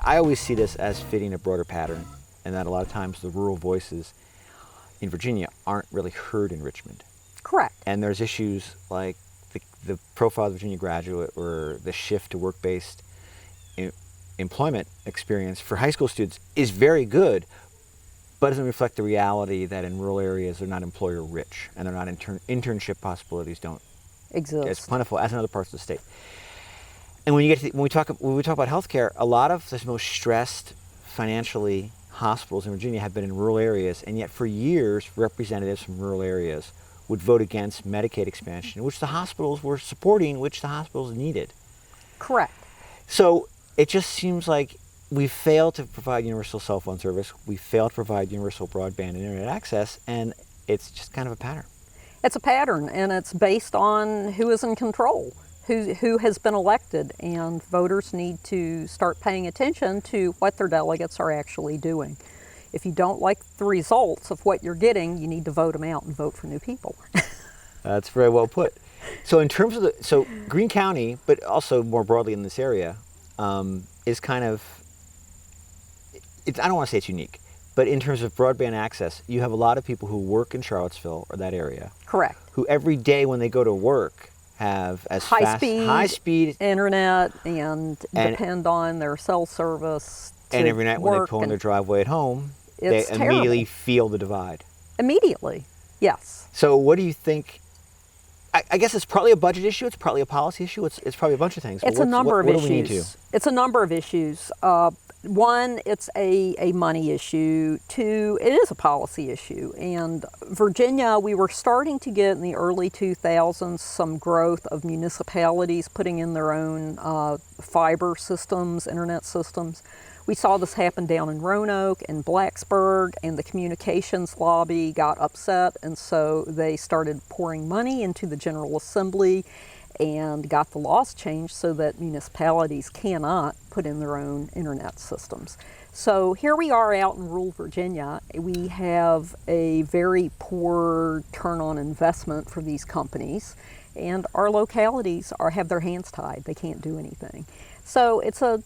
I always see this as fitting a broader pattern, and that a lot of times the rural voices in Virginia aren't really heard in Richmond. Correct. And there's issues like the profile of the Virginia graduate or the shift to work-based employment experience for high school students is very good, but doesn't reflect the reality that in rural areas they're not employer rich, and they're not internship possibilities don't exist as plentiful as in other parts of the state. And when we talk about healthcare, a lot of the most stressed financially hospitals in Virginia have been in rural areas, and yet for years representatives from rural areas would vote against Medicaid expansion, which the hospitals were supporting, which the hospitals needed. Correct. So it just seems like we failed to provide universal cell phone service, we failed to provide universal broadband and internet access, and it's just kind of a pattern. It's a pattern, and it's based on who is in control, who has been elected, and voters need to start paying attention to what their delegates are actually doing. If you don't like the results of what you're getting, you need to vote them out and vote for new people. That's very well put. So in terms of Greene County, but also more broadly in this area, is kind of, I don't want to say it's unique, but in terms of broadband access, you have a lot of people who work in Charlottesville or that area. Correct. Who every day when they go to work have high speed internet and depend on their cell service. And every night when they pull in their driveway at home, they immediately feel the divide. Immediately, yes. So what do you think? I guess it's probably a budget issue. It's probably a policy issue. It's probably a bunch of things. It's a number of issues. What do we need to? It's a number of issues. One, it's a money issue. Two, it is a policy issue. And Virginia, we were starting to get in the early 2000s some growth of municipalities putting in their own fiber systems, internet systems. We saw this happen down in Roanoke and Blacksburg, and the communications lobby got upset, and so they started pouring money into the General Assembly and got the laws changed so that municipalities cannot put in their own internet systems. So here we are out in rural Virginia. We have a very poor return on investment for these companies, and our localities have their hands tied. They can't do anything. So it's a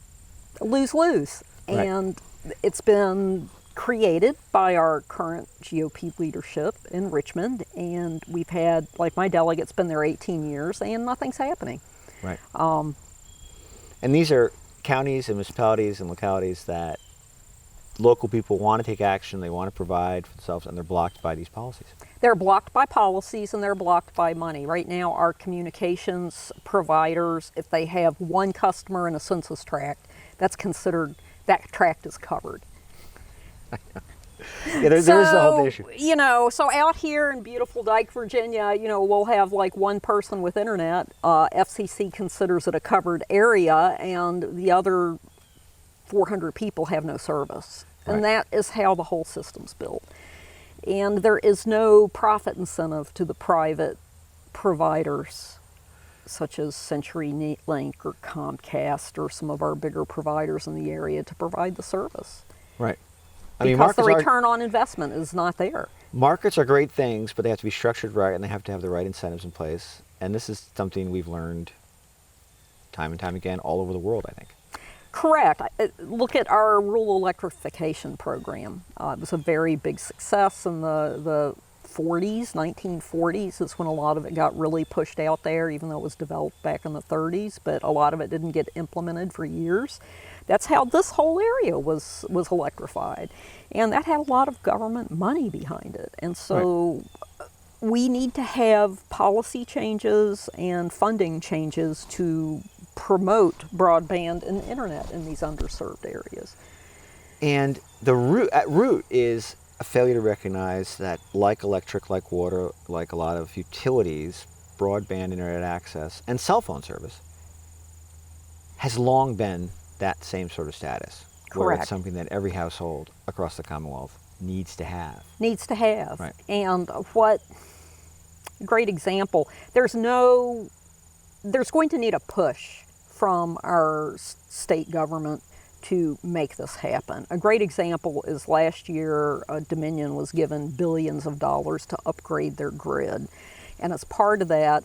lose-lose. Right. And it's been created by our current GOP leadership in Richmond, and we've had, like my delegate's been there 18 years, and nothing's happening. Right. And these are counties and municipalities and localities that local people want to take action, they want to provide for themselves, and they're blocked by these policies. They're blocked by policies, and they're blocked by money. Right now, our communications providers, if they have one customer in a census tract, that's considered, that tract is covered. Yeah, there is the whole issue. You know, so out here in beautiful Dyke, Virginia, you know, we'll have like one person with internet. FCC considers it a covered area, and the other 400 people have no service. Right. And that is how the whole system's built. And there is no profit incentive to the private providers, such as CenturyLink or Comcast or some of our bigger providers in the area, to provide the service. Right. Because the return on investment is not there. Markets are great things, but they have to be structured right, and they have to have the right incentives in place. And this is something we've learned time and time again all over the world, I think. Correct. Look at our rural electrification program. It was a very big success in the 40s, 1940s is when a lot of it got really pushed out there, even though it was developed back in the 30s, but a lot of it didn't get implemented for years. That's how this whole area was electrified. And that had a lot of government money behind it. And so we need to have policy changes and funding changes to promote broadband and internet in these underserved areas. And at root is a failure to recognize that, like electric, like water, like a lot of utilities, broadband internet access and cell phone service has long been that same sort of status. Correct. Where it's something that every household across the Commonwealth needs to have. Needs to have. Right. And what great example, there's going to need a push from our state government to make this happen. A great example is last year, Dominion was given billions of dollars to upgrade their grid. And as part of that,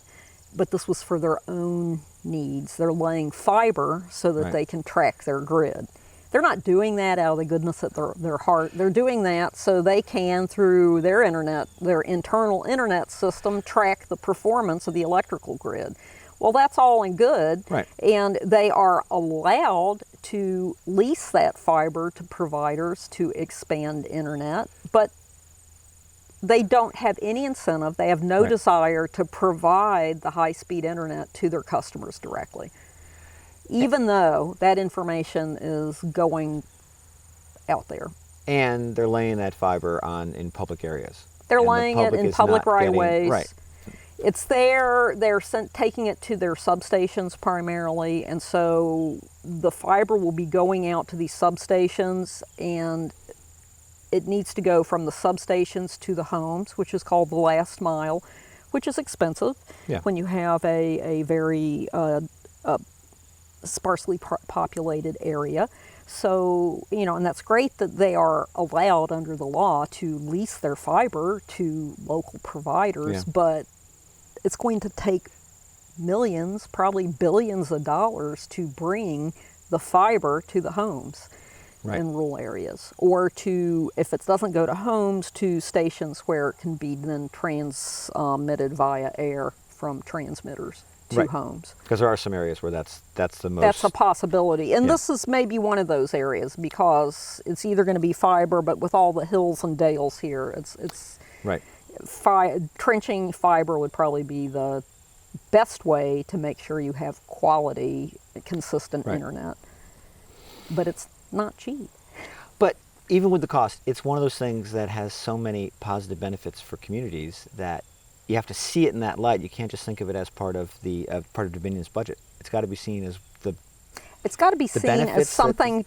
but this was for their own needs, they're laying fiber so that they can track their grid. they're not doing that out of the goodness of their heart. They're doing that so they can, through their internal internet system, track the performance of the electrical grid. Well, that's all and good, Right. and they are allowed to lease that fiber to providers to expand internet, but they don't have any incentive, they have no Right. desire to provide the high-speed internet to their customers directly, even though that information is going out there. And they're laying that fiber in public areas. They're And the laying it public in is public not getting- right-of-ways. Right. It's there, they're taking it to their substations primarily, and so the fiber will be going out to these substations, and it needs to go from the substations to the homes, which is called the last mile, which is expensive Yeah. when you have a very sparsely populated area. So, and that's great that they are allowed under the law to lease their fiber to local providers, Yeah. but it's going to take millions, probably billions of dollars to bring the fiber to the homes. Right. In rural areas, or to, if it doesn't go to homes, to stations where it can be then transmitted via air from transmitters to Right. homes. Because there are some areas where that's the most. That's a possibility, and Yeah. this is maybe one of those areas because it's either going to be fiber, but with all the hills and dales here, it's Right. trenching fiber would probably be the best way to make sure you have quality, consistent Right. internet. But it's not cheap. But even with the cost, it's one of those things that has so many positive benefits for communities that you have to see it in that light. You can't just think of it as part of Dominion's budget. It's got to be seen as It's got to be the seen as benefits that- something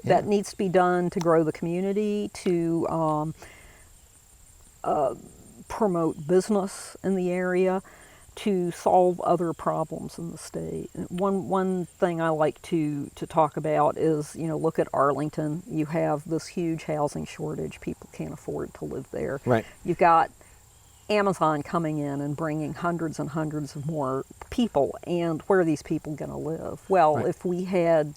that Yeah. needs to be done to grow the community, to promote business in the area, to solve other problems in the state. One thing I like to talk about is, look at Arlington. You have this huge housing shortage. People can't afford to live there. Right. You've got Amazon coming in and bringing hundreds and hundreds of more people. And where are these people going to live? Well, Right. if we had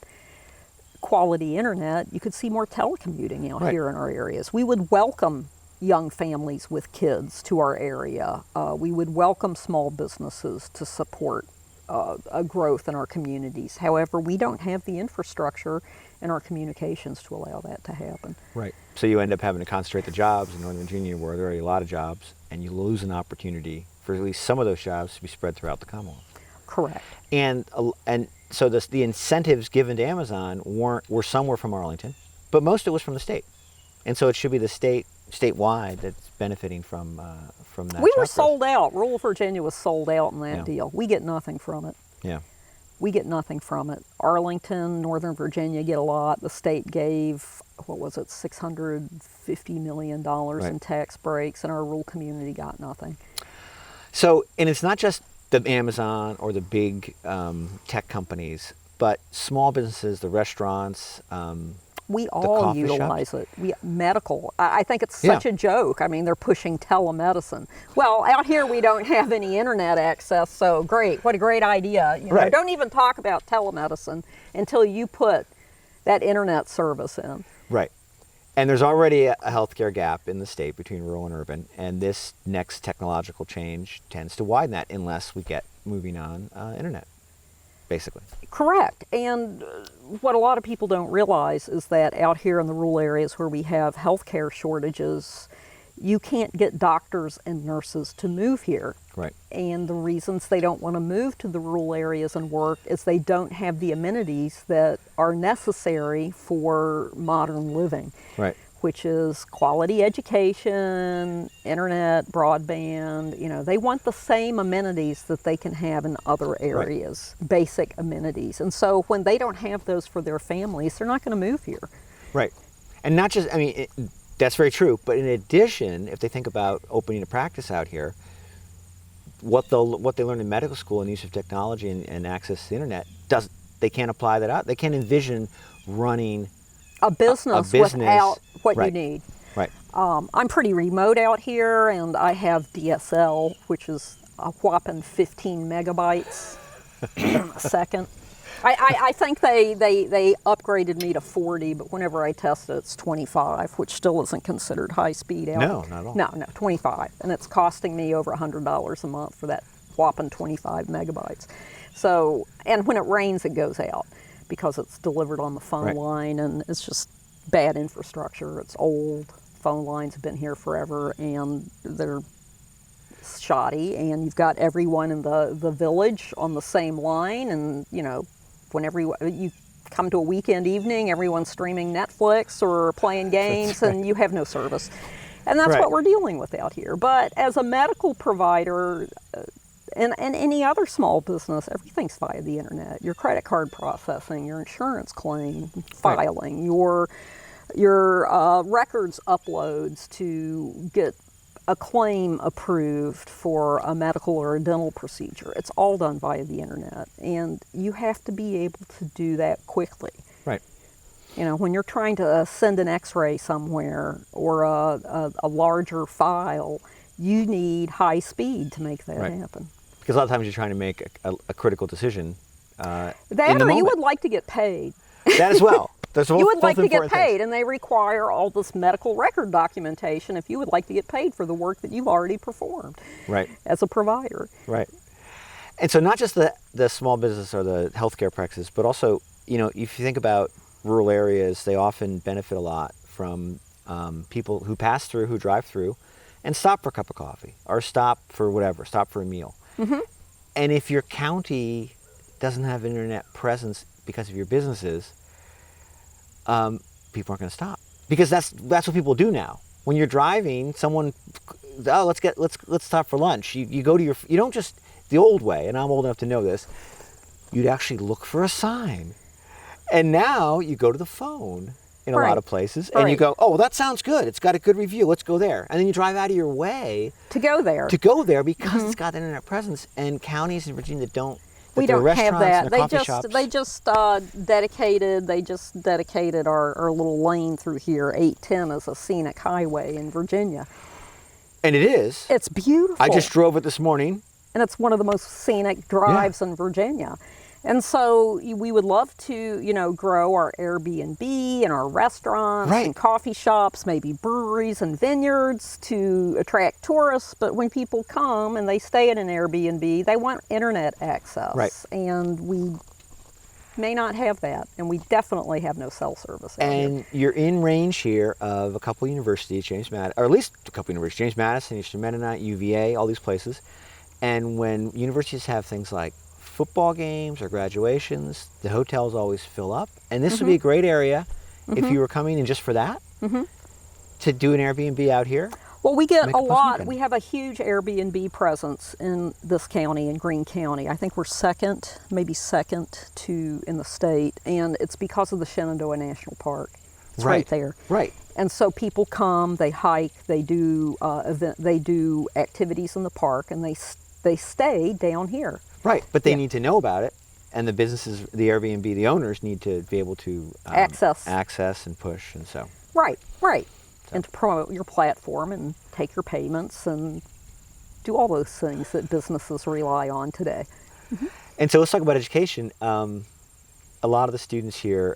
quality internet, you could see more telecommuting out Right. here in our areas. We would welcome young families with kids to our area. We would welcome small businesses to support a growth in our communities. However, we don't have the infrastructure in our communications to allow that to happen. Right. So you end up having to concentrate the jobs in Northern Virginia where there are a lot of jobs, and you lose an opportunity for at least some of those jobs to be spread throughout the Commonwealth. Correct. And so the incentives given to Amazon were somewhere from Arlington, but most of it was from the state. And so it should be the statewide that's benefiting from that. We were job growth. sold out. Rural Virginia was sold out in that Yeah. deal. We get nothing from it. Yeah. We get nothing from it. Arlington, Northern Virginia get a lot. The state gave, $650 million Right. in tax breaks, and our rural community got nothing. So, and it's not just the Amazon or the big tech companies, but small businesses, the restaurants. We all coffee utilize it. Medical. I think it's Yeah. such a joke. I mean, they're pushing telemedicine. Well, out here we don't have any internet access, so great. What a great idea. Right. Don't even talk about telemedicine until you put that internet service in. Right. And there's already a healthcare gap in the state between rural and urban, and this next technological change tends to widen that unless we get moving on internet, basically. Correct. And what a lot of people don't realize is that out here in the rural areas where we have healthcare shortages, you can't get doctors and nurses to move here. Right. And the reasons they don't want to move to the rural areas and work is they don't have the amenities that are necessary for modern living. Right. Which is quality education, internet, broadband. They want the same amenities that they can have in other areas, basic amenities. And so when they don't have those for their families, they're not going to move here. Right. And not just, that's very true, but in addition, if they think about opening a practice out here, what they learn in medical school and use of technology and access to the internet, they can't apply that out. They can't envision running A business without what Right. you need. Right. I'm pretty remote out here, and I have DSL, which is a whopping 15 megabytes a second. I think they upgraded me to 40, but whenever I test it, it's 25, which still isn't considered high speed out. No, not at all. No, 25. And it's costing me over $100 a month for that whopping 25 megabytes. So, and when it rains, it goes out because it's delivered on the phone line, and it's just bad infrastructure. It's old. Phone lines have been here forever, and they're shoddy, and you've got everyone in the village on the same line, and whenever you come to a weekend evening, everyone's streaming Netflix or playing games, and you have no service. And that's what we're dealing with out here. But as a medical provider, and any other small business, everything's via the internet. Your credit card processing, your insurance claim filing, your records uploads to get a claim approved for a medical or a dental procedure. It's all done via the internet, and you have to be able to do that quickly. Right. When you're trying to send an x-ray somewhere or a larger file, you need high speed to make that happen. Because a lot of times you're trying to make a critical decision that or you would like to get paid. That as well. You would like to get paid, things. and they require all this medical record documentation if you would like to get paid for the work that you've already performed as a provider. Right. And so not just the small business or the healthcare practices, but also, if you think about rural areas, they often benefit a lot from people who pass through, who drive through, and stop for a cup of coffee or stop for whatever, stop for a meal. Mm-hmm. And if your county doesn't have internet presence because of your businesses, people aren't going to stop, because that's what people do now. When you're driving, let's stop for lunch. You go to you don't just the old way, and I'm old enough to know this. You'd actually look for a sign, and now you go to the phone in a lot of places, and you go, oh, well, that sounds good. It's got a good review. Let's go there, and then you drive out of your way to go there because it's got internet presence. And counties in Virginia don't. We don't have that. They just dedicated our little lane through here. 810 as a scenic highway in Virginia. And it is. It's beautiful. I just drove it this morning. And it's one of the most scenic drives in Virginia. And so we would love to, grow our Airbnb and our restaurants and coffee shops, maybe breweries and vineyards to attract tourists. But when people come and they stay at an Airbnb, they want internet access. Right. And we may not have that. And we definitely have no cell service out here. And you're in range here of a couple universities, or at least a couple universities, James Madison, Eastern Mennonite, UVA, all these places. And when universities have things like football games or graduations, the hotels always fill up. And this would be a great area if you were coming in just for that, to do an Airbnb out here. Well, we get a lot. We have a huge Airbnb presence in this county, in Greene County. I think we're maybe second in the state. And it's because of the Shenandoah National Park. It's right there. Right. And so people come, they hike, they do activities in the park, and they stay down here. Right, but they need to know about it, and the businesses, the Airbnb, the owners need to be able to access and push, and so. Right. So. And to promote your platform and take your payments and do all those things that businesses rely on today. Mm-hmm. And so let's talk about education. A lot of the students here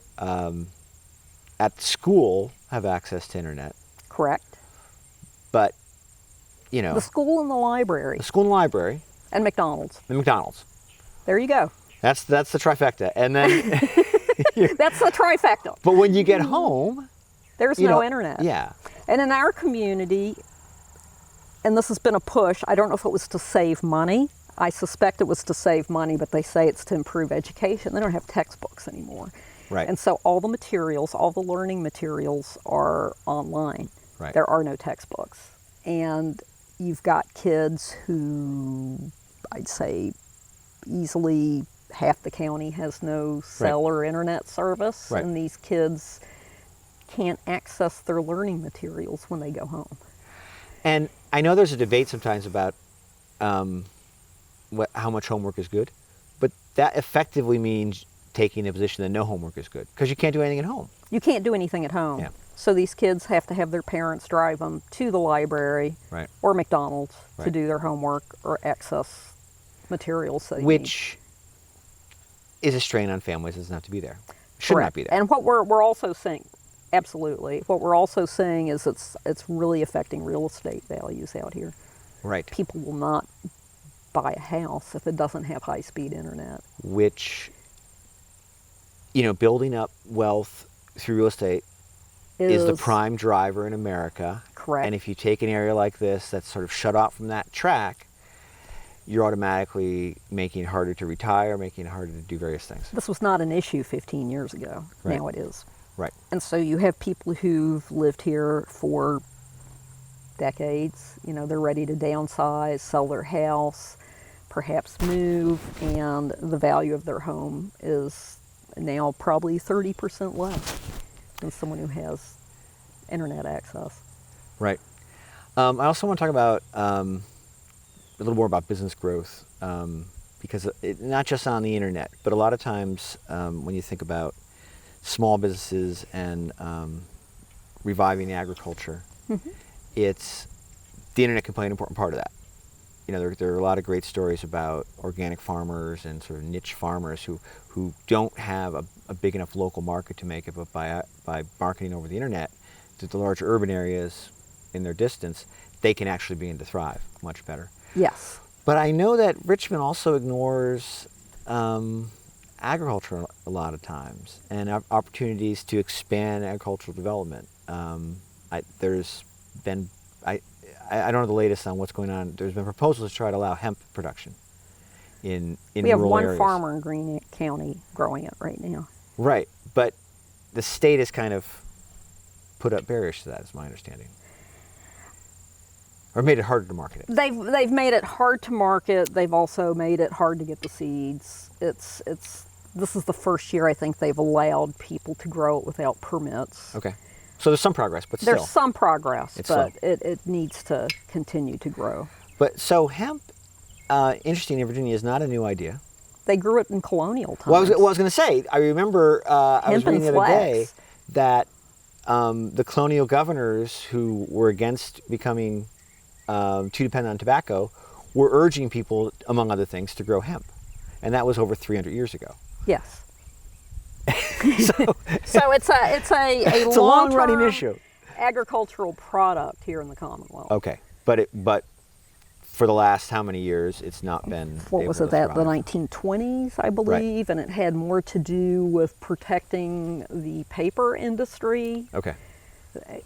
at school have access to internet. Correct. But, the school and the library. The school and library. And McDonald's. There you go. That's the trifecta. And then that's the trifecta. But when you get home, there's no internet. Yeah. And in our community, and this has been a push, I don't know if it was to save money. I suspect it was to save money, but they say it's to improve education. They don't have textbooks anymore. Right. And so all the materials, all the learning materials are online. Right. There are no textbooks. And you've got kids who, I'd say, easily half the county has no cell or internet service, and these kids can't access their learning materials when they go home. And I know there's a debate sometimes about how much homework is good, but that effectively means taking the position that no homework is good, because you can't do anything at home. You can't do anything at home. Yeah. So these kids have to have their parents drive them to the library or McDonald's to do their homework or access materials they need. is a strain on families. It doesn't have to be there. Should not be there. And what we're also seeing, absolutely, what we're also seeing is it's really affecting real estate values out here. Right. People will not buy a house if it doesn't have high-speed internet. Which, building up wealth through real estate is the prime driver in America. Correct. And if you take an area like this that's sort of shut off from that track, you're automatically making it harder to retire, making it harder to do various things. This was not an issue 15 years ago. Right. Now it is. Right. And so you have people who've lived here for decades. They're ready to downsize, sell their house, perhaps move, and the value of their home is now probably 30% less than someone who has internet access. Right. I also want to talk about a little more about business growth, because not just on the internet, but a lot of times when you think about small businesses and reviving agriculture, it's the internet can play an important part of that. There are a lot of great stories about organic farmers and sort of niche farmers who don't have a big enough local market to make it, but by marketing over the internet to the large urban areas in their distance, they can actually begin to thrive much better. Yes. But I know that Richmond also ignores agriculture a lot of times and opportunities to expand agricultural development. I don't know the latest on what's going on. There's been proposals to try to allow hemp production in rural areas. We have one farmer in Greene County growing it right now. Right, but the state has kind of put up barriers to that, is my understanding. Or made it harder to market it. They've made it hard to market. They've also made it hard to get the seeds. This is the first year I think they've allowed people to grow it without permits. Okay. So there's some progress, but still. There's some progress, It's but slow. it needs to continue to grow. But so hemp, interesting, in Virginia is not a new idea. They grew it in colonial times. Well, I was going to say, I remember I was reading the other day that the colonial governors who were against becoming too dependent on tobacco were urging people, among other things, to grow hemp. And that was over 300 years ago. Yes. So it's a it's a long-running issue. Agricultural product here in the Commonwealth. Okay, but for the last how many years it's not been. What was able it? to That the thrive. 1920s, I believe, and it had more to do with protecting the paper industry. Okay.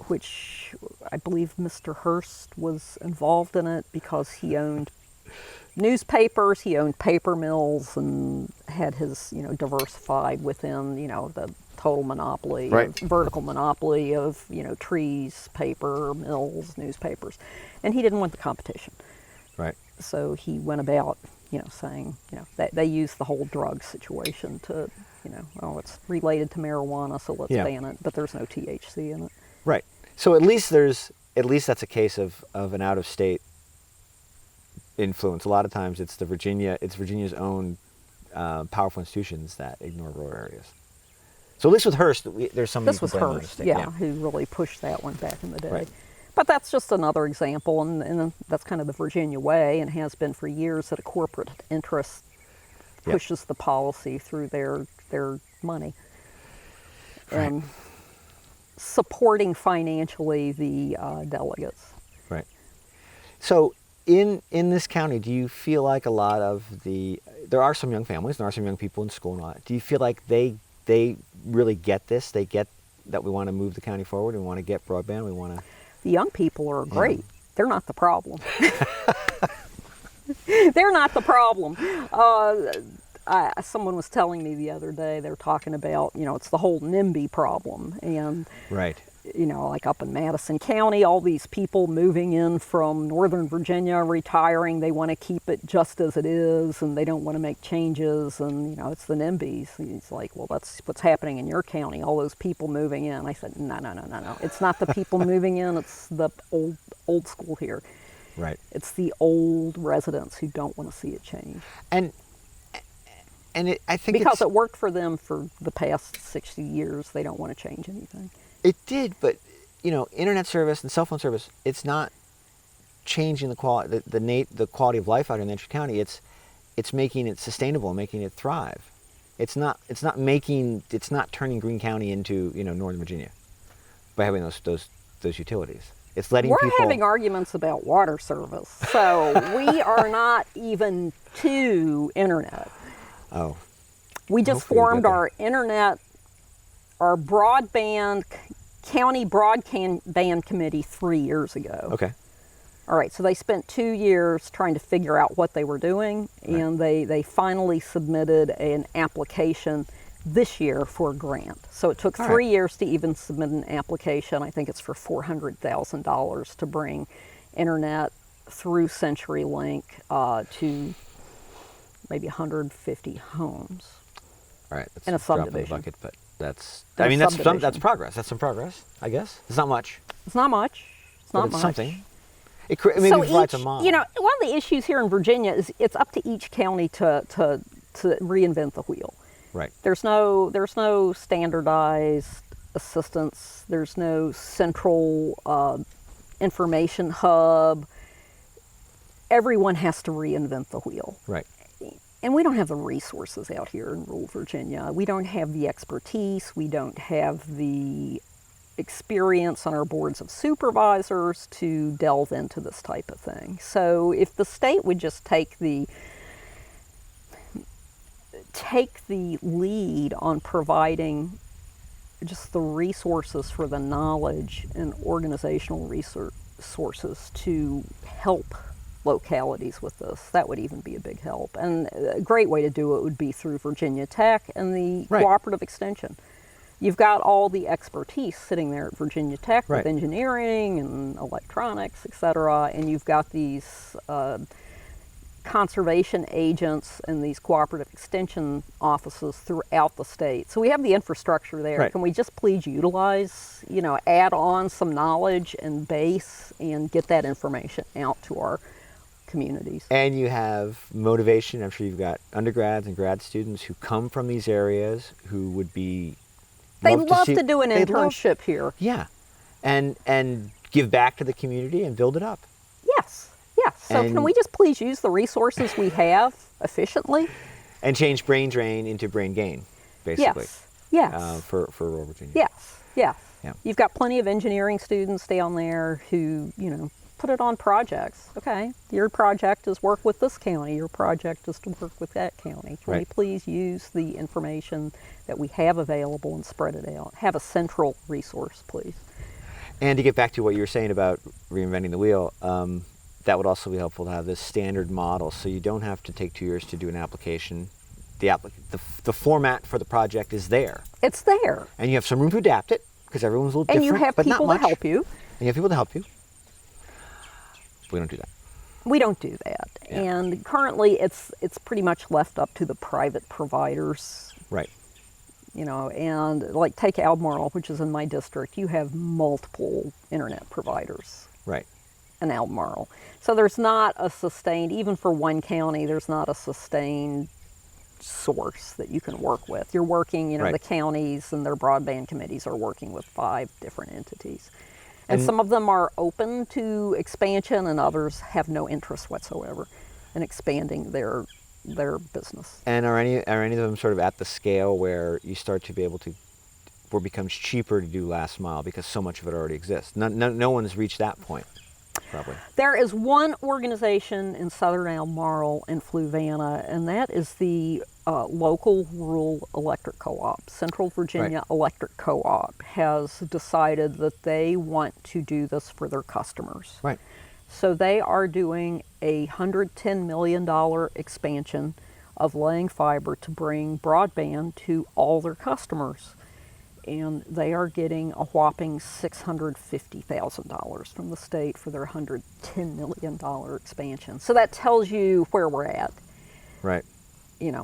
Which I believe Mr. Hearst was involved in it because he owned newspapers, he owned paper mills, and had his, diversified within, the total monopoly, Right. vertical monopoly of, trees, paper, mills, newspapers. And he didn't want the competition. Right. So he went about, saying, that they used the whole drug situation to, it's related to marijuana, so let's ban it, but there's no THC in it. Right. So at least that's a case of an out-of-state influence. A lot of times it's Virginia's own powerful institutions that ignore rural areas. So at least with Hearst, there's some. This was Hearst, who really pushed that one back in the day. Right. But that's just another example, and that's kind of the Virginia way, and has been for years, that a corporate interest pushes the policy through their money. Right. And supporting financially the delegates. Right. So in this county, do you feel like a lot of there are some young families, there are some young people in school and all that. Do you feel like they really get this? They get that we want to move the county forward, we want to get broadband, we want to. The young people are great. They're not the problem. They're not the problem. Someone was telling me the other day, they're talking about, it's the whole NIMBY problem. And, Right. like up in Madison County, all these people moving in from Northern Virginia, retiring, they want to keep it just as it is, and they don't want to make changes, and, it's the NIMBYs. He's like, well, that's what's happening in your county, all those people moving in. I said, no. It's not the people moving in, it's the old school here. Right. It's the old residents who don't want to see it change. And I think because it worked for them for the past 60 years, they don't want to change anything. It did, but internet service and cell phone service, it's not changing the quality, the quality of life out in Entry County. It's making it sustainable and making it thrive. It's not turning Greene County into, Northern Virginia by having those utilities. It's letting We're people. having arguments about water service, so we are not even to internet. Oh. We just Hopefully we formed get there. our internet, our broadband, county broadband committee 3 years ago. Okay. All right, so they spent 2 years trying to figure out what they were doing, and they finally submitted an application this year for a grant. So it took All 3 right. years to even submit an application. I think it's for $400,000 to bring internet through CenturyLink to maybe 150 homes. All right. That's In a drop in the subdivision. bucket, but that's. In a I mean, that's subdivision. progress. That's some progress, I guess. It's not much, It's not much. It's but not it's much. something. It maybe So provides a each, model. one of the issues here in Virginia is it's up to each county to reinvent the wheel. Right. There's no standardized assistance. There's no central information hub. Everyone has to reinvent the wheel. Right. And we don't have the resources out here in rural Virginia. We don't have the expertise. We don't have the experience on our boards of supervisors to delve into this type of thing. So if the state would just take the lead on providing just the resources for the knowledge and organizational resources to help localities with this, that would even be a big help. And a great way to do it would be through Virginia Tech and the Right. cooperative extension. You've got all the expertise sitting there at Virginia Tech with Right. engineering and electronics, et cetera, and you've got these conservation agents and these cooperative extension offices throughout the state. So we have the infrastructure there. Right. Can we just please utilize, add on some knowledge and base and get that information out to our communities? And you have motivation. I'm sure you've got undergrads and grad students who come from these areas who would be. They'd love see- to do an they'd love- internship here. Yeah, and give back to the community and build it up. Yes, yes. So can And- we just please use the resources we have efficiently? And change brain drain into brain gain, basically. Yes, yes. For rural Virginia. Yes, yes. Yeah. You've got plenty of engineering students down there who, put it on projects. Okay, your project is work with this county, your project is to work with that county. Can we Right. please use the information that we have available and spread it out? Have a central resource, please. And to get back to what you were saying about reinventing the wheel, that would also be helpful to have this standard model, so you don't have to take 2 years to do an application. The format for the project is there, It's there. and you have some room to adapt it because everyone's a little And different. you have but people not to much. help you. And you have people to help you. We don't do that. We don't do that. Yeah. And currently it's pretty much left up to the private providers, Right. and like take Albemarle, which is in my district, you have multiple internet providers Right. in Albemarle. So there's not a sustained, even for one county, there's not a sustained source that you can work with. You're working, Right. the counties and their broadband committees are working with 5 different entities. And And- some of them are open to expansion and others have no interest whatsoever in expanding their business. And are any of them sort of at the scale where you start to be able to, where it becomes cheaper to do last mile because so much of it already exists? No one's reached that point, probably. There is one organization in southern Albemarle and Fluvanna, and that is the local rural electric co-op. Central Virginia Electric Co-op has decided that they want to do this for their customers. Right. So they are doing a $110 million expansion of laying fiber to bring broadband to all their customers. And they are getting a whopping $650,000 from the state for their $110 million expansion. So that tells you where we're at. Right.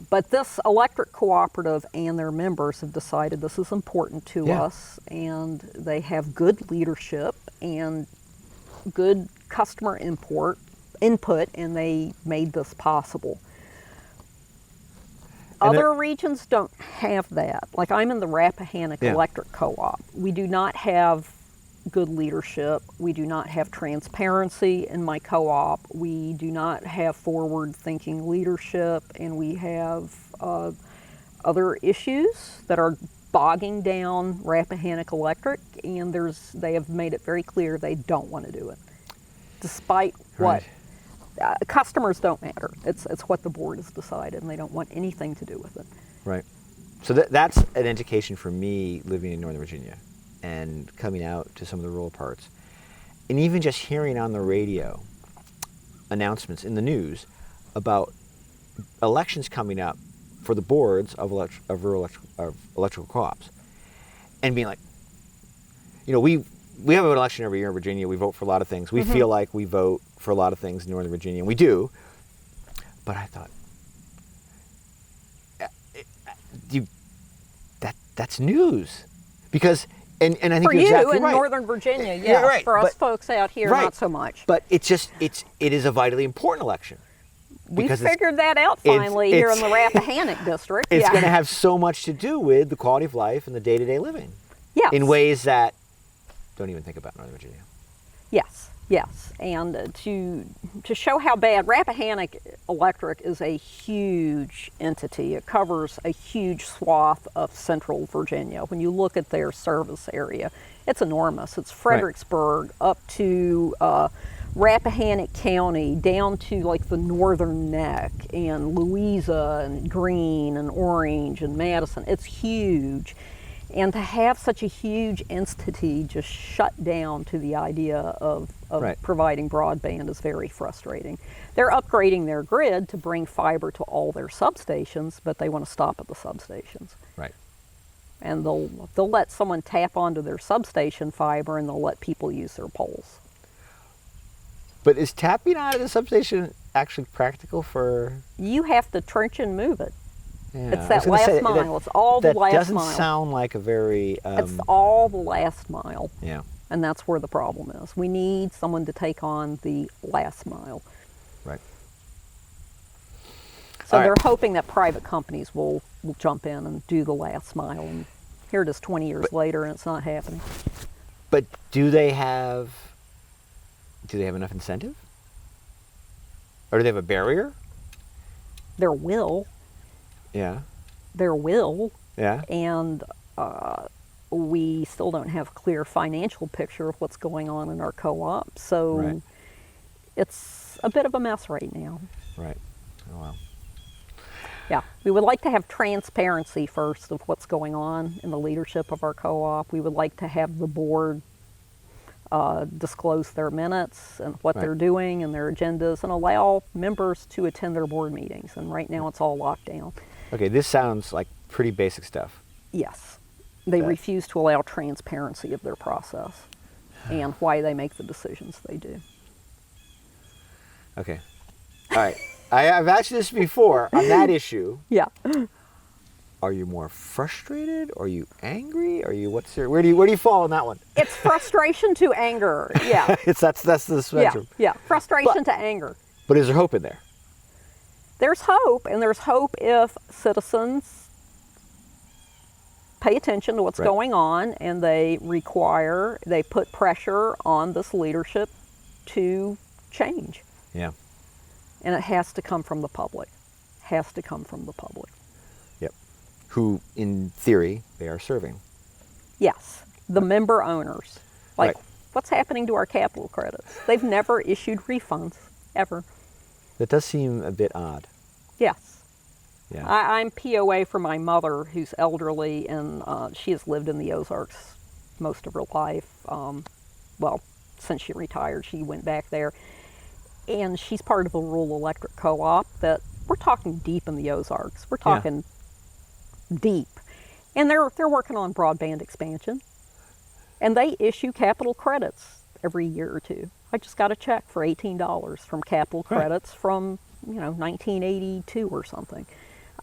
But this electric cooperative and their members have decided this is important to Yeah. us, and they have good leadership and good customer input, and they made this possible. And Other regions don't have that. Like I'm in the Rappahannock Yeah. Electric Co-op. We do not have good leadership. We do not have transparency in my co-op. We do not have forward-thinking leadership, and we have other issues that are bogging down Rappahannock Electric, and they have made it very clear they don't want to do it, despite what customers don't matter. It's what the board has decided, and they don't want anything to do with it. Right. So that's an indication for me living in Northern Virginia and coming out to some of the rural parts, and even just hearing on the radio announcements in the news about elections coming up for the boards of rural electrical co-ops, and being like, we have an election every year in Virginia. We vote for a lot of things. We feel like we vote for a lot of things in Northern Virginia, and we do. But I thought, that's news, because and I think for you're you exactly in right. Northern Virginia, yes. Yeah, right. For us But- folks out here, right. not so much. But it is a vitally important election. We because it's- figured that out finally here in the Rappahannock district. It's Yeah. going to have so much to do with the quality of life and the day-to-day living. Yes. In ways that don't even think about Northern Virginia. Yes, yes. And to show how bad, Rappahannock Electric is a huge entity. It covers a huge swath of central Virginia. When you look at their service area, it's enormous. It's Fredericksburg up to Rappahannock County, down to like the northern neck, and Louisa and Greene and Orange and Madison. It's huge. And to have such a huge entity just shut down to the idea of providing broadband is very frustrating. They're upgrading their grid to bring fiber to all their substations, but they want to stop at the substations. Right. And they'll let someone tap onto their substation fiber, and they'll let people use their poles. But is tapping out of the substation actually practical for? You have to trench and move it. Yeah, It's that last mile. It's all the last That doesn't mile. sound like a very. It's all the last mile. Yeah. And that's where the problem is. We need someone to take on the last mile. Right. So All they're right. hoping that private companies will jump in and do the last mile. And here it is 20 years later, and it's not happening. But do they have enough incentive? Or do they have a barrier? There will. Yeah. There will. Yeah. And we still don't have a clear financial picture of what's going on in our co-op. So Right. it's a bit of a mess right now. Right. Oh wow. Yeah, we would like to have transparency first of what's going on in the leadership of our co-op. We would like to have the board disclose their minutes and what they're doing and their agendas, and allow members to attend their board meetings. And right now it's all locked down. Okay, this sounds like pretty basic stuff. Yes, they Okay. refuse to allow transparency of their process and why they make the decisions they do. Okay. All right. I've asked you this before on that issue. Yeah. Are you more frustrated? Are you angry? Are you where do you fall on that one? It's frustration to anger. Yeah. That's the Yeah. spectrum. Yeah. Frustration to anger. But is there hope in there? There's hope, and there's hope if citizens pay attention to what's Right. going on, and they put pressure on this leadership to change. Yeah. And it has to come from the public. Has to come from the public. Yep. Who, in theory, they are serving. Yes, the member owners. Like, Right. what's happening to our capital credits? They've never issued refunds, ever. That does seem a bit odd. Yes. Yeah. I'm POA for my mother, who's elderly, and she has lived in the Ozarks most of her life. Well, since she retired, she went back there. And she's part of a rural electric co-op that we're talking deep in the Ozarks. We're talking deep. And they're working on broadband expansion. And they issue capital credits every year or two. I just got a check for $18 from capital credits from, 1982 or something.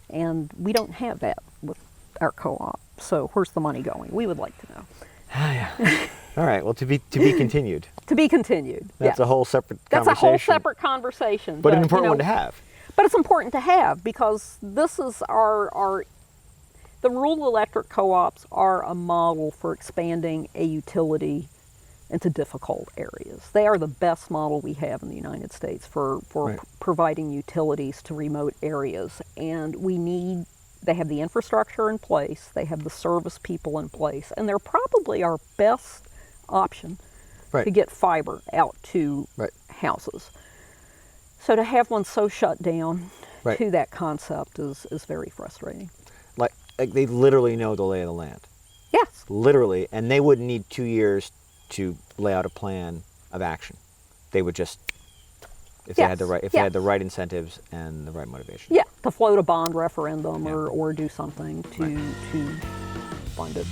And we don't have that with our co-op. So where's the money going? We would like to know. All right. Well, to be continued. To be continued. That's yes. a whole separate That's conversation. a whole separate conversation. But an important one to have. But it's important to have, because this is the rural electric co-ops are a model for expanding a utility into difficult areas. They are the best model we have in the United States for Right. providing utilities to remote areas. And we need they have the infrastructure in place, they have the service people in place, and they're probably our best option Right. to get fiber out to Right. houses. So to have one so shut down Right. to that concept is very frustrating. Like they literally know the lay of the land. Yes. Literally, and they wouldn't need 2 years to lay out a plan of action. They would just, if they had the right, if they had the right incentives and the right motivation. Yeah, to float a bond referendum Yeah. or do something to fund it.